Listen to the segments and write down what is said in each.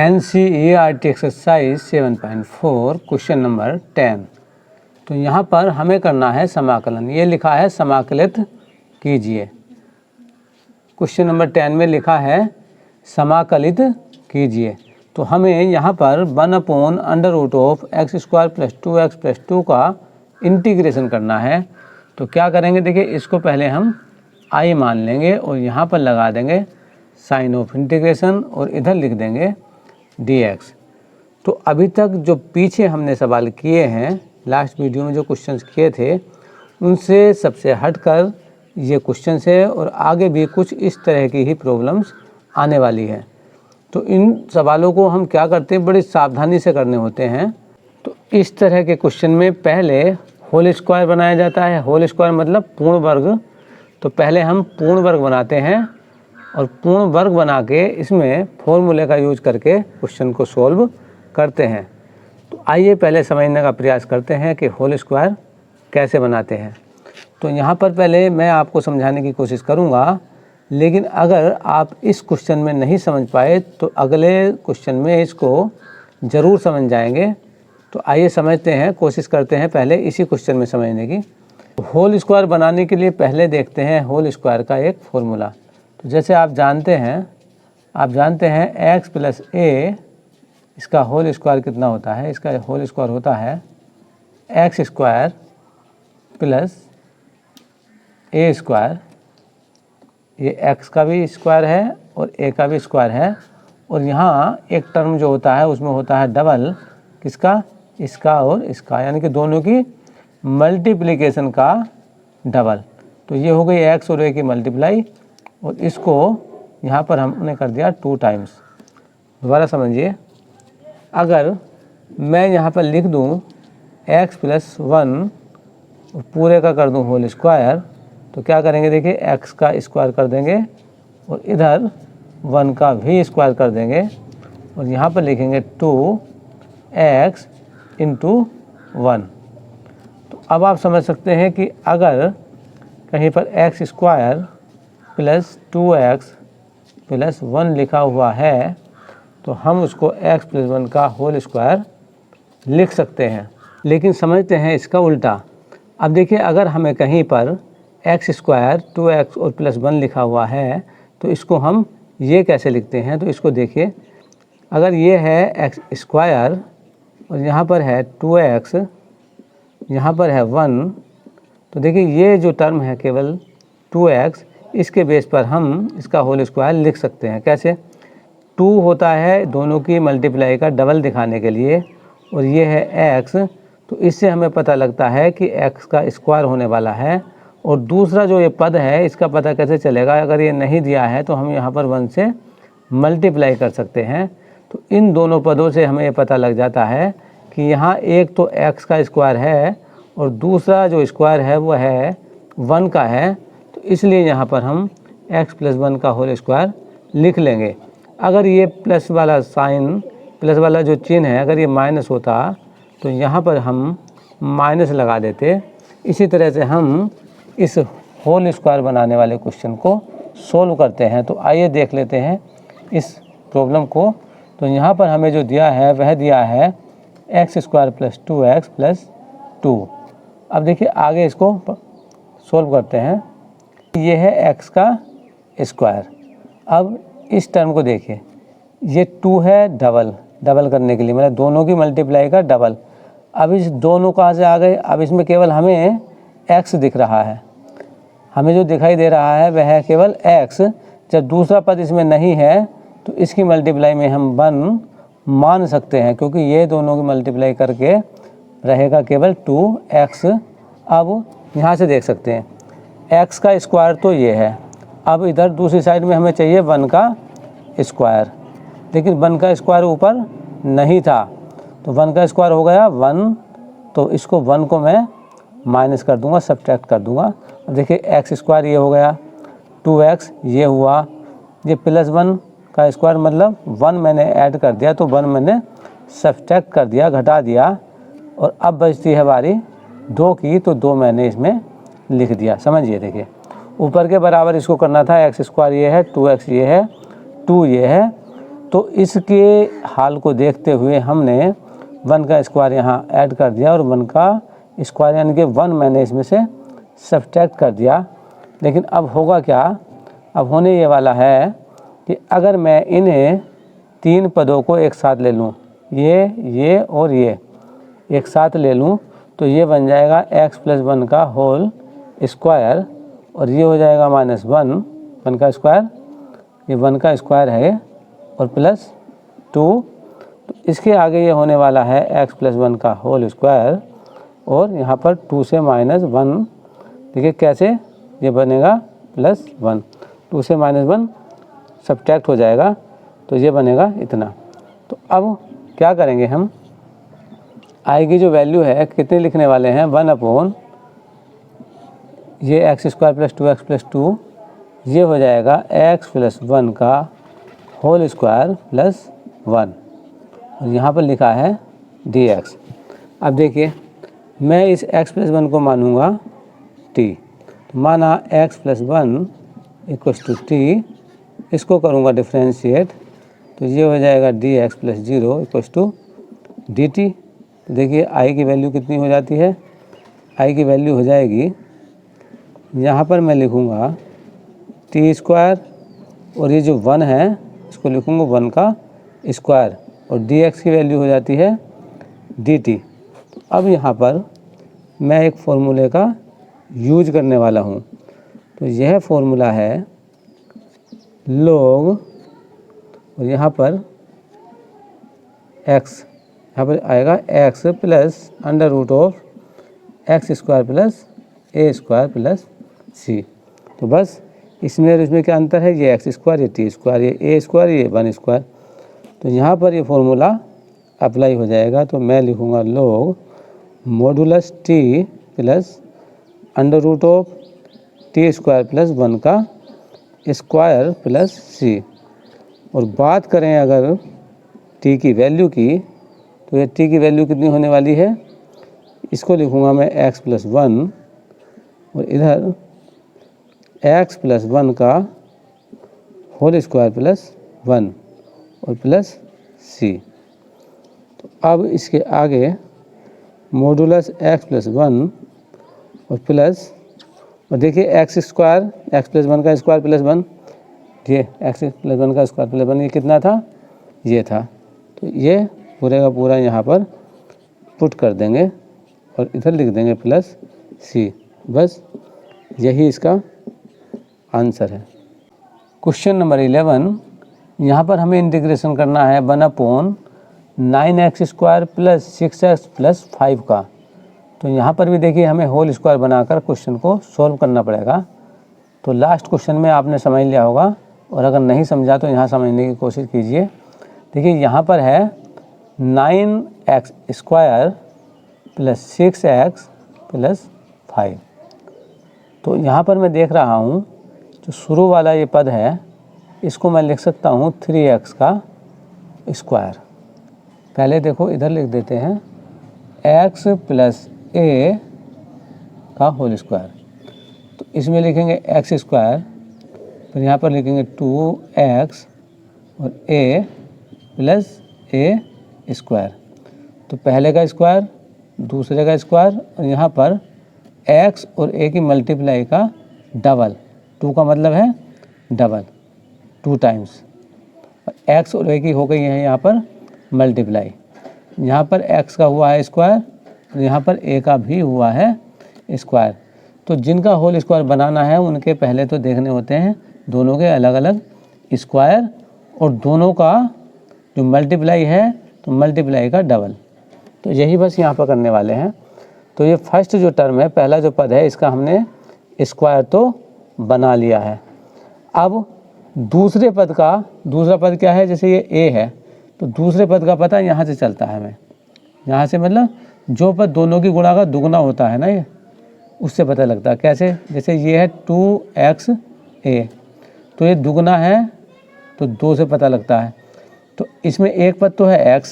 NCERT exercise 7.4 question number 10। तो यहाँ पर हमें करना है समाकलन। ये लिखा है समाकलित कीजिए। क्वेश्चन नंबर 10 में लिखा है समाकलित कीजिए। तो हमें यहाँ पर 1/√x² + 2x + 2 का इंटीग्रेशन करना है। तो क्या करेंगे, देखिए इसको पहले हम i मान लेंगे और यहाँ पर लगा देंगे साइन ऑफ इंटीग्रेशन और इधर लिख देंगे dx। तो अभी तक जो पीछे हमने सवाल किए हैं, लास्ट वीडियो में जो क्वेश्चंस किए थे, उनसे सबसे हटकर ये क्वेश्चंस है और आगे भी कुछ इस तरह की ही प्रॉब्लम्स आने वाली है। तो इन सवालों को हम क्या करते हैं, बड़ी सावधानी से करने होते हैं। तो इस तरह के क्वेश्चन में पहले होल स्क्वायर बनाया जाता है। होल स्क्वायर मतलब पूर्ण वर्ग। तो पहले हम पूर्ण वर्ग बनाते हैं और पूर्ण वर्ग बना के इसमें फॉर्मूले का यूज करके क्वेश्चन को सॉल्व करते हैं। तो आइए पहले समझने का प्रयास करते हैं कि होल स्क्वायर कैसे बनाते हैं। तो यहाँ पर पहले मैं आपको समझाने की कोशिश करूँगा, लेकिन अगर आप इस क्वेश्चन में नहीं समझ पाए तो अगले क्वेश्चन में इसको ज़रूर समझ जाएंगे। तो आइए समझते हैं, कोशिश करते हैं पहले इसी क्वेश्चन में समझने की। होल स्क्वायर बनाने के लिए पहले देखते हैं होल स्क्वायर का एक फॉर्मूला। तो जैसे आप जानते हैं x + a, इसका होल स्क्वायर कितना होता है, इसका होल स्क्वायर होता है x² + a²। ये x का भी स्क्वायर है और a का भी स्क्वायर है। और यहाँ एक टर्म जो होता है उसमें होता है डबल, किसका, इसका और इसका, यानी कि दोनों की मल्टीप्लिकेशन का डबल। तो ये हो गई x और a की मल्टीप्लाई, और इसको यहाँ पर हमने कर दिया 2 टाइम्स। दोबारा समझिए, अगर मैं यहाँ पर लिख दूँ x + 1 और पूरे का कर दूँ होल स्क्वायर, तो क्या करेंगे, देखिए x का स्क्वायर कर देंगे और इधर 1 का भी स्क्वायर कर देंगे और यहाँ पर लिखेंगे 2x × 1। तो अब आप समझ सकते हैं कि अगर कहीं पर x² + 2x + 1 लिखा हुआ है तो हम उसको x + 1 का होल स्क्वायर लिख सकते हैं। लेकिन समझते हैं इसका उल्टा। अब देखिए, अगर हमें कहीं पर x² 2x और +1 लिखा हुआ है तो इसको हम ये कैसे लिखते हैं। तो इसको देखिए, अगर ये है x² और यहाँ पर है 2x, यहाँ पर है 1, तो देखिए ये जो टर्म है केवल 2x, इसके बेस पर हम इसका होल स्क्वायर लिख सकते हैं। कैसे, 2 होता है दोनों की मल्टीप्लाई का डबल दिखाने के लिए, और ये है x, तो इससे हमें पता लगता है कि x का स्क्वायर होने वाला है। और दूसरा जो ये पद है, इसका पता कैसे चलेगा, अगर ये नहीं दिया है तो हम यहाँ पर 1 से मल्टीप्लाई कर सकते हैं। तो इन दोनों पदों से हमें ये पता लग जाता है कि यहाँ एक तो x का स्क्वायर है और दूसरा जो स्क्वायर है वो है 1 का है। तो इसलिए यहाँ पर हम x + 1 का होल स्क्वायर लिख लेंगे। अगर ये प्लस वाला साइन, प्लस वाला जो चिन्ह है, अगर ये माइनस होता तो यहाँ पर हम माइनस लगा देते। इसी तरह से हम इस होल स्क्वायर बनाने वाले क्वेश्चन को सोल्व करते हैं। तो आइए देख लेते हैं इस प्रॉब्लम को। तो यहाँ पर हमें जो दिया है वह दिया है x² + 2x + 2। अब देखिए आगे इसको सोल्व करते हैं। ये है x का स्क्वायर। अब इस टर्म को देखिए, ये 2 है डबल करने के लिए, मतलब दोनों की मल्टीप्लाई का डबल। अब इस दोनों कहाँ से आ गए, अब इसमें केवल हमें x दिख रहा है, हमें जो दिखाई दे रहा है वह है केवल x। जब दूसरा पद इसमें नहीं है तो इसकी मल्टीप्लाई में हम 1 मान सकते हैं, क्योंकि ये दोनों की मल्टीप्लाई करके रहेगा केवल 2x। अब यहाँ से देख सकते हैं x का स्क्वायर तो ये है। अब इधर दूसरी साइड में हमें चाहिए 1 का स्क्वायर, लेकिन 1 का स्क्वायर ऊपर नहीं था, तो 1 का स्क्वायर हो गया 1। तो इसको 1 को मैं माइनस कर दूंगा, सब्ट्रैक्ट कर दूंगा। अब देखिए x² ये हो गया, 2x ये हुआ, ये +1 का स्क्वायर मतलब 1 मैंने ऐड कर दिया, तो 1 मैंने सब्ट्रैक्ट कर दिया, घटा दिया। और अब बचती है बारी 2 की, तो 2 मैंने इसमें लिख दिया। समझिए, देखिए ऊपर के बराबर इसको करना था, x² ये है, 2x ये है, 2 ये है। तो इसके हाल को देखते हुए हमने 1 का स्क्वायर यहाँ ऐड कर दिया और 1 का स्क्वायर यानी कि 1 मैंने इसमें से सब्ट्रैक्ट कर दिया। लेकिन अब होगा क्या, अब होने ये वाला है कि अगर मैं इन्हें 3 पदों को एक साथ ले लूँ, ये और ये एक साथ ले लूँ, तो ये बन जाएगा x + 1 का होल स्क्वायर और ये हो जाएगा -1 1 का स्क्वायर, ये 1 का स्क्वायर है और +2। तो इसके आगे ये होने वाला है x + 1 का होल स्क्वायर और यहाँ पर 2 से -1, देखिए कैसे ये बनेगा +1, 2 से -1 सब्ट्रैक्ट हो जाएगा तो ये बनेगा इतना। तो अब क्या करेंगे हम, आई की जो वैल्यू है कितनी लिखने वाले हैं, 1/, ये x² + 2x + 2, ये हो जाएगा x + 1 का होल स्क्वायर +1 और यहाँ पर लिखा है dx। अब देखिए मैं इस x + 1 को मानूंगा t, तो माना x + 1 = t, इसको करूँगा डिफ्रेंशिएट तो ये हो जाएगा dx + 0 = dt। तो देखिए आई की वैल्यू कितनी हो जाती है, आई की वैल्यू हो जाएगी, यहाँ पर मैं लिखूँगा t² और ये जो 1 है इसको लिखूँगा 1 का स्क्वायर और dx की वैल्यू हो जाती है dt। तो अब यहाँ पर मैं एक फॉर्मूले का यूज करने वाला हूँ, तो यह फॉर्मूला है log और यहाँ पर x, यहाँ पर आएगा x + √(x² + a² + c। तो बस इसमें और इसमें क्या अंतर है, ये x², ये t², ये a², ये 1²। तो यहाँ पर ये फॉर्मूला अप्लाई हो जाएगा, तो मैं लिखूँगा log मॉडुलस t + √(t² + 1 का स्क्वायर + c। और बात करें अगर t की वैल्यू की, तो ये t की वैल्यू कितनी होने वाली है, इसको लिखूँगा मैं x + 1 और इधर x + 1 का होल स्क्वायर + 1 और +c। तो अब इसके आगे मॉडुलस x + 1 और प्लस, और देखिए x² x + 1 का स्क्वायर +1, ये x + 1 का स्क्वायर +1 ये कितना था, ये था। तो ये पूरे का पूरा यहाँ पर पुट कर देंगे और इधर लिख देंगे +c। बस यही इसका आंसर है। क्वेश्चन नंबर 11, यहाँ पर हमें इंटीग्रेशन करना है 1/9x² + 6x + 5 का। तो यहाँ पर भी देखिए हमें होल स्क्वायर बनाकर क्वेश्चन को सॉल्व करना पड़ेगा। तो लास्ट क्वेश्चन में आपने समझ लिया होगा और अगर नहीं समझा तो यहाँ समझने की कोशिश कीजिए। देखिए यहाँ पर है 9x² + 6x + 5। तो यहाँ पर मैं देख रहा हूँ जो शुरू वाला ये पद है इसको मैं लिख सकता हूँ 3x का स्क्वायर। पहले देखो इधर लिख देते हैं x + a का होल स्क्वायर। तो इसमें लिखेंगे x², फिर यहाँ पर लिखेंगे 2x और a + a²। तो पहले का स्क्वायर, दूसरे का स्क्वायर और यहाँ पर x और a की मल्टीप्लाई का डबल, 2 का मतलब है डबल, 2 टाइम्स, x और a की हो गई है यहाँ पर मल्टीप्लाई। यहाँ पर x का हुआ है स्क्वायर और यहाँ पर a का भी हुआ है स्क्वायर। तो जिनका होल स्क्वायर बनाना है उनके पहले तो देखने होते हैं दोनों के अलग अलग स्क्वायर और दोनों का जो मल्टीप्लाई है तो मल्टीप्लाई का डबल। तो यही बस यहाँ पर करने वाले हैं। तो ये फर्स्ट जो टर्म है, पहला जो पद है, इसका हमने स्क्वायर तो बना लिया है। अब दूसरे पद का, दूसरा पद क्या है, जैसे ये a है तो दूसरे पद का पता यहाँ से चलता है हमें, यहाँ से मतलब जो पद दोनों की गुणा का दुगना होता है ना, ये उससे पता लगता है। कैसे, जैसे ये है 2xa तो ये दुगना है तो 2 से पता लगता है। तो इसमें एक पद तो है x,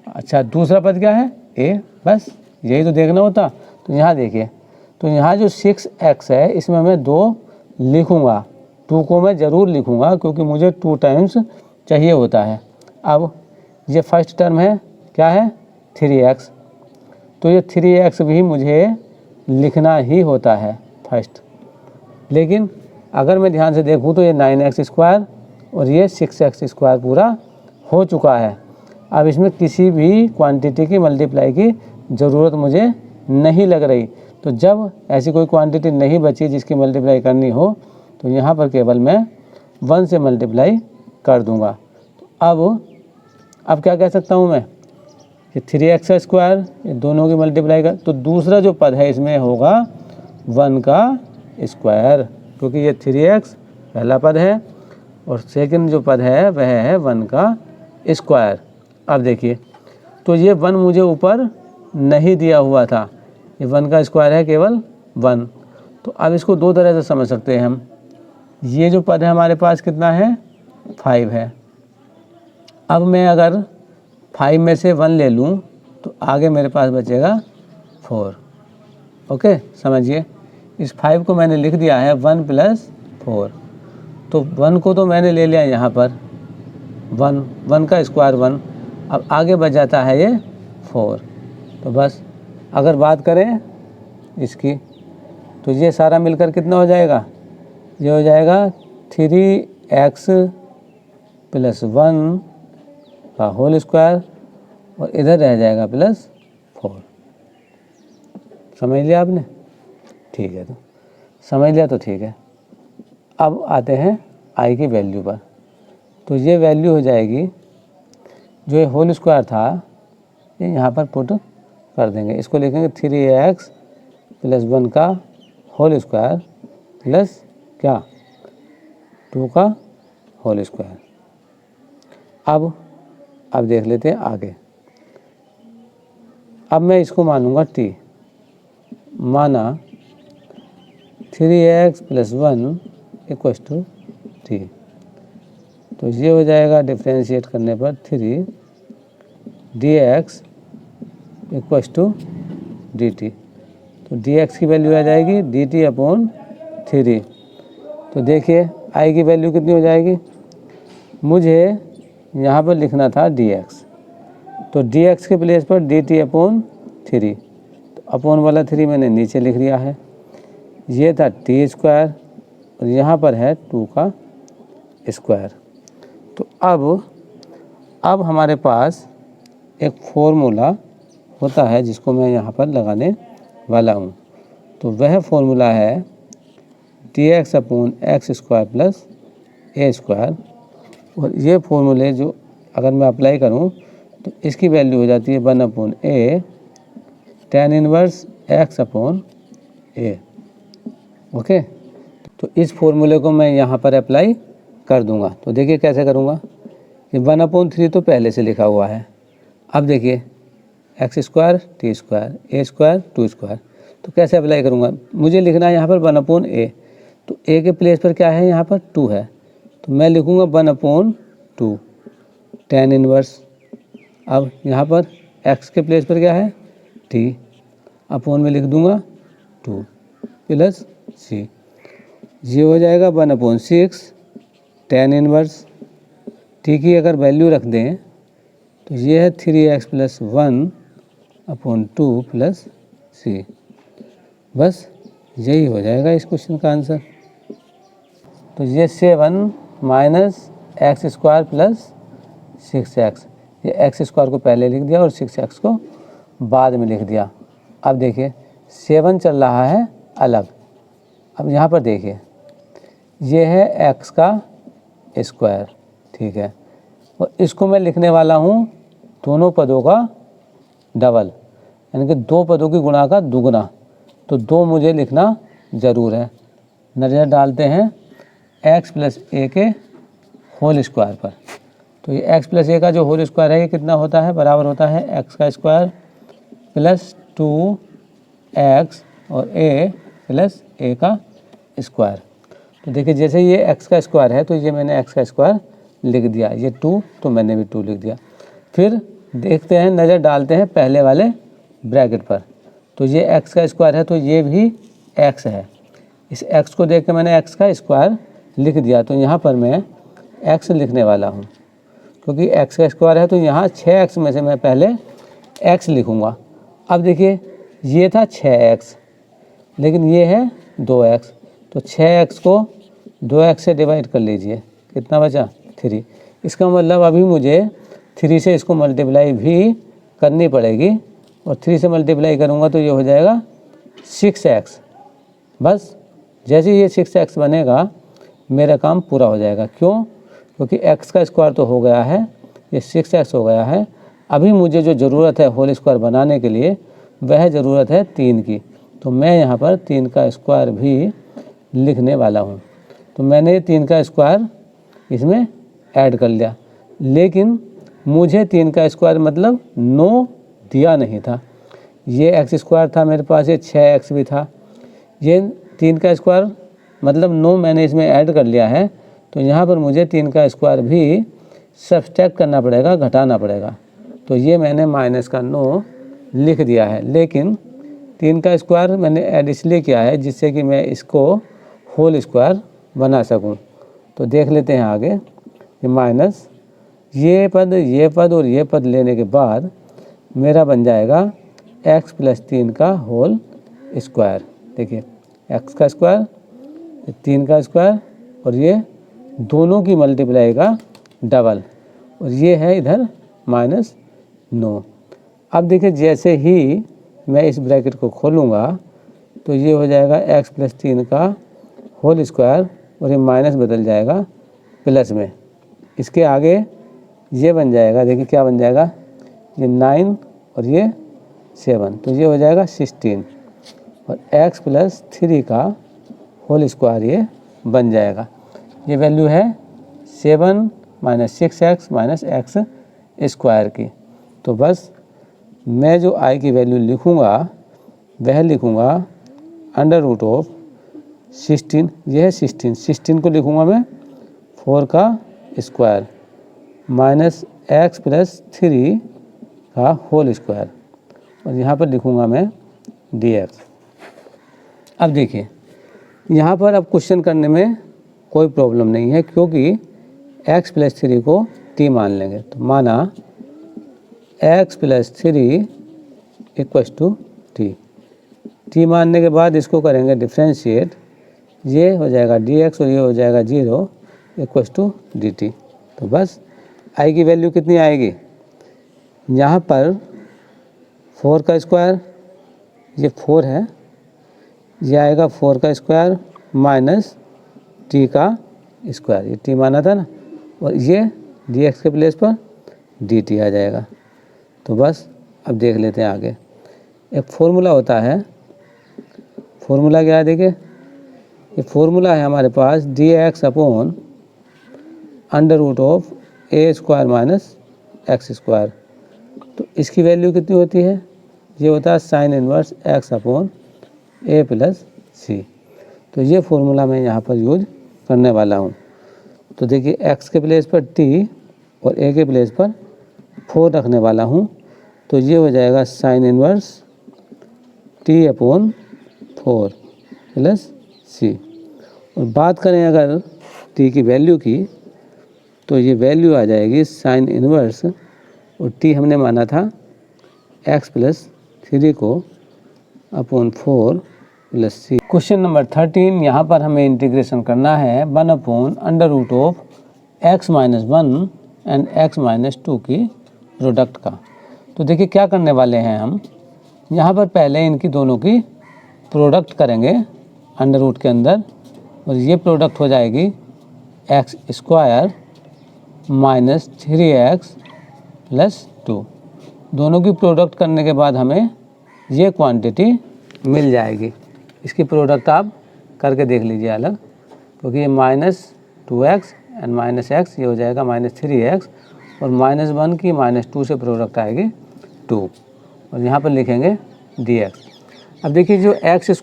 अच्छा दूसरा पद क्या है a, बस यही तो देखना होता। तो यहाँ देखिए, तो यहाँ जो 6x है इसमें मैं 2 लिखूँगा, 2 को मैं ज़रूर लिखूँगा क्योंकि मुझे 2 टाइम्स चाहिए होता है। अब ये फर्स्ट टर्म है, क्या है 3x, तो ये 3x भी मुझे लिखना ही होता है फर्स्ट। लेकिन अगर मैं ध्यान से देखूँ तो ये 9x² और ये 6x² पूरा हो चुका है। अब इसमें किसी भी क्वांटिटी की मल्टीप्लाई की ज़रूरत मुझे नहीं लग रही। तो जब ऐसी कोई क्वांटिटी नहीं बची जिसकी मल्टीप्लाई करनी हो तो यहाँ पर केवल मैं 1 से मल्टीप्लाई कर दूँगा। तो अब क्या कह सकता हूँ मैं कि 3x² ये दोनों की मल्टीप्लाई कर, तो दूसरा जो पद है इसमें होगा 1 का स्क्वायर, क्योंकि ये 3x पहला पद है और सेकंड जो पद है वह है 1 का स्क्वायर। अब देखिए, तो ये 1 मुझे ऊपर नहीं दिया हुआ था, ये 1 का स्क्वायर है केवल 1। तो अब इसको दो तरह से समझ सकते हैं हम। ये जो पद है हमारे पास कितना है 5 है। अब मैं अगर 5 में से 1 ले लूँ तो आगे मेरे पास बचेगा 4। ओके, समझिए, इस 5 को मैंने लिख दिया है 1 + 4। तो 1 को तो मैंने ले लिया यहाँ पर 1 का स्क्वायर 1। अब आगे बच जाता है ये 4। तो बस अगर बात करें इसकी तो ये सारा मिलकर कितना हो जाएगा, ये हो जाएगा 3x + 1 का होल स्क्वायर और इधर रह जाएगा +4। समझ लिया आपने? ठीक है, तो समझ लिया तो ठीक है। अब आते हैं i की वैल्यू पर। तो ये वैल्यू हो जाएगी, जो ये होल स्क्वायर था ये यहाँ पर पुट कर देंगे। इसको लिखेंगे 3x + 1 का होल स्क्वायर प्लस क्या 2 का होल स्क्वायर। अब देख लेते हैं आगे। अब मैं इसको मानूंगा t, माना 3x + 1 = t। तो ये हो जाएगा डिफ्रेंशिएट करने पर 3dx = dt। तो dx की वैल्यू आ जाएगी dt/3। तो देखिए i की वैल्यू कितनी हो जाएगी, मुझे यहाँ पर लिखना था dx, तो dx के प्लेस पर dt/3। तो अपॉन वाला 3 मैंने नीचे लिख दिया है। ये था t² और यहाँ पर है 2 का स्क्वायर। तो अब हमारे पास एक फॉर्मूला होता है जिसको मैं यहाँ पर लगाने वाला हूँ। तो वह फॉर्मूला है dx/x² + a²। और ये फॉर्मूले जो अगर मैं अप्लाई करूँ तो इसकी वैल्यू हो जाती है 1/a tan 1 x/a। ओके, तो इस फॉर्मूले को मैं यहाँ पर अप्लाई कर दूँगा। तो देखिए कैसे करूँगा, कि 1/3 तो पहले से लिखा हुआ है। अब देखिए x² t² a² 2²। तो कैसे अप्लाई करूँगा, मुझे लिखना है यहाँ पर 1/a। तो a के प्लेस पर क्या है, यहाँ पर 2 है, तो मैं लिखूँगा 1/2 tan 1। अब यहाँ पर x के प्लेस पर क्या है t, अपॉन में लिख दूँगा 2 + c। ये हो जाएगा 1/6 tan 1। t की अगर वैल्यू रख दें तो ये है 3x + 1/2 + c। बस यही हो जाएगा इस क्वेश्चन का आंसर। तो ये 7 - x² + 6x, ये x² को पहले लिख दिया और 6x को बाद में लिख दिया। अब देखिए 7 चल रहा है अलग। अब यहाँ पर देखिए ये है x का स्क्वायर, ठीक है, और इसको मैं लिखने वाला हूँ दोनों पदों का डबल, यानी कि दो पदों की गुणा का दुगना। तो 2 मुझे लिखना ज़रूर है। नज़र डालते हैं x + a के होल स्क्वायर पर। तो ये x + a का जो होल स्क्वायर है ये कितना होता है, बराबर होता है x का स्क्वायर + 2x और a का स्क्वायर। तो देखिए जैसे ये x का स्क्वायर है तो ये मैंने x का स्क्वायर लिख दिया, ये 2 तो मैंने भी 2 लिख दिया। फिर देखते हैं, नज़र डालते हैं पहले वाले ब्रैकेट पर। तो ये x का स्क्वायर है तो ये भी x है। इस x को देख के मैंने x का स्क्वायर लिख दिया। तो यहाँ पर मैं x लिखने वाला हूँ। क्योंकि x का स्क्वायर है तो यहाँ 6x में से मैं पहले x लिखूँगा। अब देखिए ये था 6x, लेकिन ये है 2x, तो 6x को 2x से डिवाइड कर लीजिए, कितना बचा 3। इसका मतलब अभी मुझे 3 से इसको मल्टीप्लाई भी करनी पड़ेगी, और 3 से मल्टीप्लाई करूँगा तो ये हो जाएगा 6x। बस जैसे ये 6x बनेगा मेरा काम पूरा हो जाएगा। क्यों? क्योंकि x का स्क्वायर तो हो गया है, ये 6x हो गया है। अभी मुझे जो ज़रूरत है होल स्क्वायर बनाने के लिए वह ज़रूरत है 3 की, तो मैं यहाँ पर 3 का स्क्वायर भी लिखने वाला हूँ। तो मैंने 3 का स्क्वायर इसमें ऐड कर लिया, लेकिन मुझे 3 का स्क्वायर मतलब 9 दिया नहीं था। ये एक्स स्क्वायर था मेरे पास, ये 6x भी था, ये 3 का स्क्वायर मतलब 9 मैंने इसमें ऐड कर लिया है। तो यहाँ पर मुझे 3 का स्क्वायर भी सब्सट्रैक्ट करना पड़ेगा, घटाना पड़ेगा। तो ये मैंने माइनस का 9 लिख दिया है, लेकिन 3 का स्क्वायर मैंने ऐड इसलिए किया है जिससे कि मैं इसको होल स्क्वायर बना सकूं। तो देख लेते हैं आगे, ये माइनस ये पद और ये पद लेने के बाद मेरा बन जाएगा x + 3 का होल स्क्वायर। देखिए x का स्क्वायर, 3 का स्क्वायर, और ये दोनों की मल्टीप्लाई का डबल, और ये है इधर -9। अब देखिए जैसे ही मैं इस ब्रैकेट को खोलूँगा तो ये हो जाएगा x + 3 का होल स्क्वायर, और ये माइनस बदल जाएगा प्लस में। इसके आगे ये बन जाएगा, देखिए क्या बन जाएगा, ये 9 और ये 7, तो ये हो जाएगा 16, और x + 3 का होल स्क्वायर ये बन जाएगा। ये वैल्यू है 7 - 6x - x स्क्वायर की। तो बस मैं जो i की वैल्यू लिखूँगा वह लिखूँगा √16, यह है 16 को लिखूँगा मैं 4 का स्क्वायर माइनस x + 3 का होल स्क्वायर, और यहाँ पर लिखूँगा मैं dx। अब देखिए यहाँ पर अब क्वेश्चन करने में कोई प्रॉब्लम नहीं है, क्योंकि x + 3 को t मान लेंगे। तो माना x + 3 = t मानने के बाद इसको करेंगे डिफ्रेंशिएट, ये हो जाएगा dx और ये हो जाएगा 0 = dt। तो बस i की वैल्यू कितनी आएगी, यहाँ पर 4 का स्क्वायर, ये 4 है, ये आएगा 4 का स्क्वायर माइनस t का स्क्वायर, ये t माना था ना, और ये dx के प्लेस पर dt आ जाएगा। तो बस अब देख लेते हैं आगे। एक फॉर्मूला होता है, फॉर्मूला क्या है देखिए, ये फॉर्मूला है हमारे पास dx / √a² - x²। तो इसकी वैल्यू कितनी होती है, ये होता है sin 1 x / a + c। तो ये फॉर्मूला मैं यहाँ पर यूज करने वाला हूँ। तो देखिए x के प्लेस पर t और a के प्लेस पर 4 रखने वाला हूँ, तो ये हो जाएगा sin 1 t/4 + c। और बात करें अगर t की वैल्यू की, तो ये वैल्यू आ जाएगी sin 1, और t हमने माना था x + 3 को /4 + c। क्वेश्चन नंबर 13, यहाँ पर हमें इंटीग्रेशन करना है 1/√x - 1 एंड x - 2 की प्रोडक्ट का। तो देखिए क्या करने वाले हैं हम, यहाँ पर पहले इनकी दोनों की प्रोडक्ट करेंगे अंडर रूट के अंदर, और ये प्रोडक्ट हो जाएगी x² - 3x + 2। दोनों की प्रोडक्ट करने के बाद हमें ये क्वांटिटी मिल जाएगी। इसकी प्रोडक्ट आप करके देख लीजिए अलग, क्योंकि ये -2x एंड -x, ये हो जाएगा -3x, और -1 की -2 से प्रोडक्ट आएगी 2, और यहाँ पर लिखेंगे dx। अब देखिए जो x² -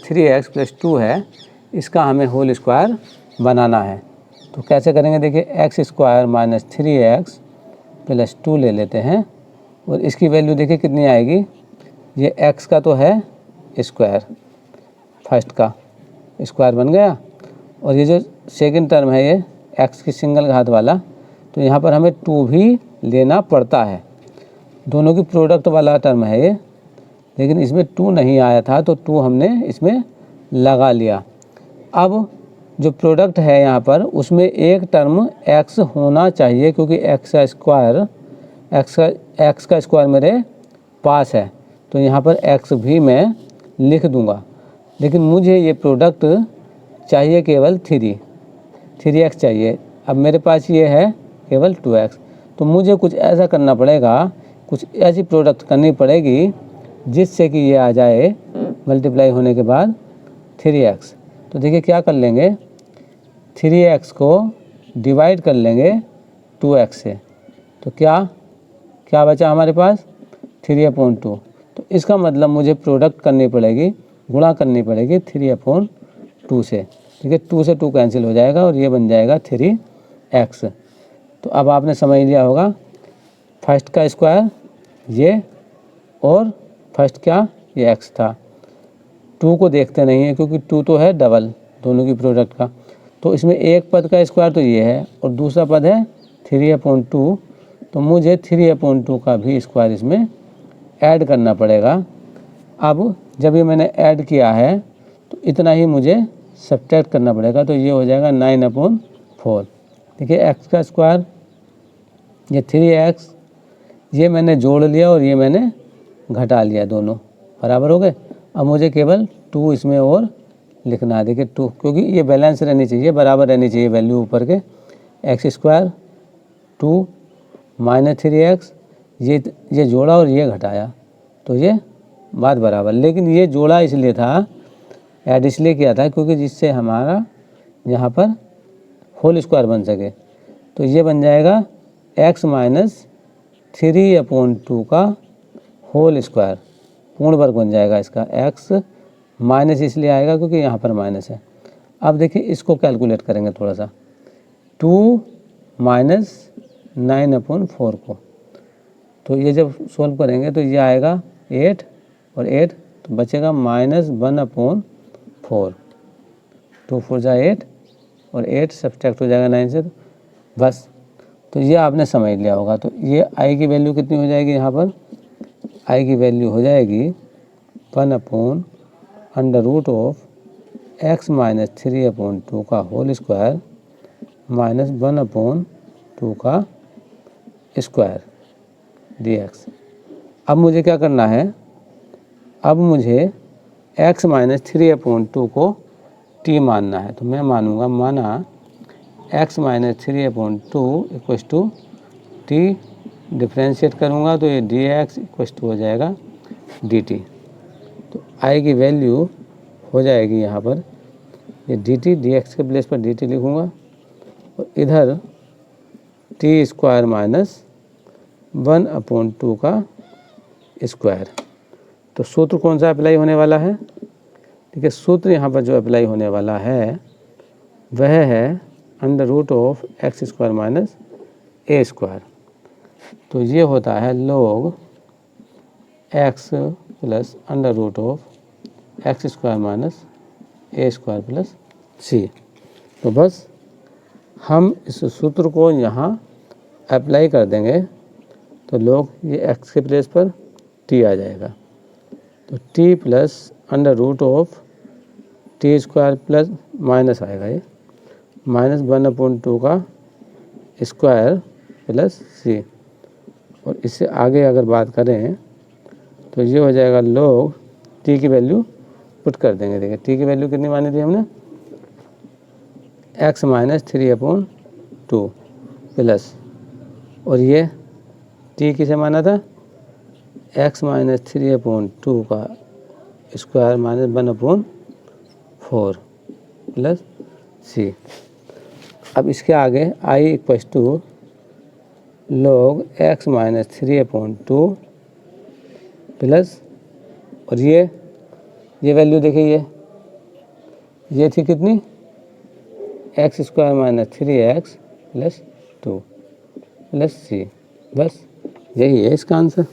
3x + 2 है, इसका हमें होल स्क्वायर बनाना है। तो कैसे करेंगे, देखिए x² - 3x + 2 ले लेते हैं, और इसकी वैल्यू देखिए कितनी आएगी, ये x का तो है स्क्वायर, फर्स्ट का स्क्वायर बन गया, और ये जो सेकंड टर्म है ये x की सिंगल घात वाला, तो यहाँ पर हमें 2 भी लेना पड़ता है। दोनों की प्रोडक्ट वाला टर्म है ये, लेकिन इसमें 2 नहीं आया था तो 2 हमने इसमें लगा लिया। अब जो प्रोडक्ट है यहाँ पर उसमें एक टर्म x होना चाहिए, क्योंकि x का स्क्वायर मेरे पास है, तो यहाँ पर x भी मैं लिख दूँगा। लेकिन मुझे ये प्रोडक्ट चाहिए केवल 3x चाहिए। अब मेरे पास ये है केवल 2x, तो मुझे कुछ ऐसा करना पड़ेगा, कुछ ऐसी प्रोडक्ट करनी पड़ेगी जिससे कि ये आ जाए मल्टीप्लाई होने के बाद 3x। तो देखिए क्या कर लेंगे, 3x को डिवाइड कर लेंगे 2x से, तो क्या बचा हमारे पास 3/2। तो इसका मतलब मुझे प्रोडक्ट करनी पड़ेगी, गुणा करनी पड़ेगी 3/2 से। ठीक है, 2 से 2 कैंसिल हो जाएगा और ये बन जाएगा 3x। तो अब आपने समझ लिया होगा, फर्स्ट का स्क्वायर ये और फर्स्ट क्या ये x था। 2 को देखते नहीं है क्योंकि 2 तो है डबल दोनों की प्रोडक्ट का, तो इसमें एक पद का स्क्वायर तो ये है और दूसरा पद है 3/2, तो मुझे 3/2 का भी स्क्वायर इसमें ऐड करना पड़ेगा। अब जब ये मैंने ऐड किया है तो इतना ही मुझे सब्ट्रैक्ट करना पड़ेगा, तो ये हो जाएगा 9/4। देखिए x का स्क्वायर ये 3x, ये मैंने जोड़ लिया और ये मैंने घटा लिया, दोनों बराबर हो गए। अब मुझे केवल 2 इसमें और लिखना है। देखिए 2, क्योंकि ये बैलेंस रहनी चाहिए, बराबर रहनी चाहिए वैल्यू ऊपर के। x² 2 - 3x, ये जोड़ा और ये घटाया, तो ये बात बराबर। लेकिन ये जोड़ा इसलिए था, ऐड इसलिए किया था क्योंकि जिससे हमारा यहाँ पर होल स्क्वायर बन सके। तो ये बन जाएगा x - 3/2 का होल स्क्वायर, पूर्ण वर्ग बन जाएगा इसका। x माइनस इसलिए आएगा क्योंकि यहाँ पर माइनस है। अब देखिए इसको कैलकुलेट करेंगे थोड़ा सा, 2 - 9/4 को, तो ये जब सॉल्व करेंगे तो ये आएगा 8 और 8, तो बचेगा -1/4। 2 4 जा 8 और 8 सब्ट्रैक्ट हो जाएगा 9 से, तो बस। तो ये आपने समझ लिया होगा। तो ये i की वैल्यू कितनी हो जाएगी, यहाँ पर i की वैल्यू हो जाएगी 1/√x - 3/2 का होल स्क्वायर -1/2 का स्क्वायर dx। अब मुझे क्या करना है, अब मुझे x - 3/2 को t मानना है। तो मैं मानूंगा, माना x - 3/2 = t, डिफ्रेंशिएट करूँगा तो ये dx = हो जाएगा dt। तो i की वैल्यू हो जाएगी यहाँ पर ये dt, dx के प्लेस पर dt लिखूँगा और इधर t² - 1/2 का स्क्वायर। तो सूत्र कौन सा अप्लाई होने वाला है, ठीक है, सूत्र यहाँ पर जो अप्लाई होने वाला है वह है √(x² - a²। तो ये होता है log x + √(x² - a² + c। तो बस हम इस सूत्र को यहाँ अप्लाई कर देंगे तो log ये x के प्लेस पर t आ जाएगा, तो t + √(t² प्लस माइनस आएगा, ये -1/2 का स्क्वायर प्लस c। और इससे आगे अगर बात करें तो ये हो जाएगा log t की वैल्यू पुट कर देंगे। देखिए t की वैल्यू कितनी मानी थी हमने, x - 3/2 प्लस, और ये t किसे माना था, x - 3/2 का स्क्वायर -1/4 प्लस c। अब इसके आगे i = log x - 3/2 प्लस, और ये वैल्यू देखिए, ये थी कितनी, x² - 3x + 2 प्लस c। बस यही है इसका आंसर।